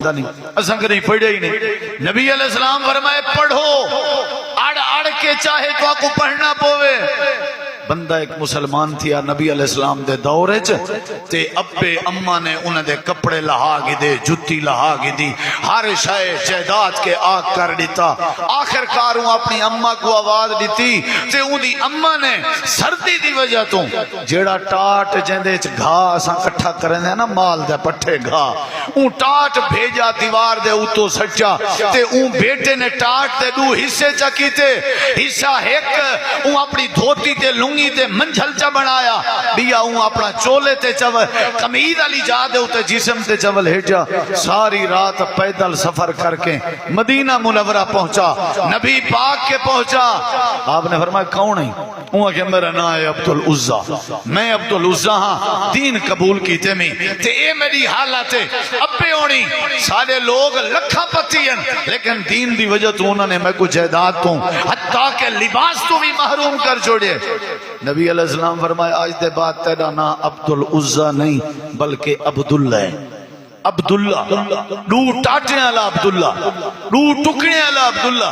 نہیں پڑھے ہی نہیں. نبی علیہ السلام فرمائے پڑھو اڑ اڑ کے چاہے تو آپ کو پڑھنا پوے. بندہ ایک مسلمان تھی نبی علیہ السلام دے دورے تے ابے اما نے انہوں دے کپڑے لہا گی دے جتی لہا گی دی ہر شے جائیداد کے آگ کر دیتا. آخر کاروں اپنی اما کو آواز دیتی تے ان دی اما نے سردی دی وجہ تو جیڑا ٹاٹ جیندے گھا سا کٹھا کرنے نا مال دے پٹھے گھا اون ٹاٹ بھیجا دیوار دے اتو سچا تے اون بیٹے نے ٹاٹ دے دو حصے چکی تے حصہ ایک اون اپنی دھوتی تے لنگی تے منجھل چا بنایا بیا اون اپنا چولے تے چول قمید علی جا دے اتے جسم تے چول ہیٹا. ساری رات پیدل سفر کر کے مدینہ منورہ پہنچا نبی پاک کے پہنچا. آپ نے فرمایا کون ہے؟ اون کہ میرا نام ہے عبدالعزا میں عبدالعزا ہاں دین قبول کیتے میں تے اے میری حالت ہے. ابے ہونی سارے لوگ لکھا پتی ہیں لیکن دین دی وجہ تو انہوں نے میں کو جائیداد تو حتیٰ کہ لباس تو بھی محروم کر چھوڑے. نبی علیہ السلام فرمایا آج دے بعد تیرا نام عبدالعزا نہیں بلکہ عبداللہ ہے. عبداللہ دو ٹاٹنے والا عبداللہ دو ٹکڑے والا عبداللہ.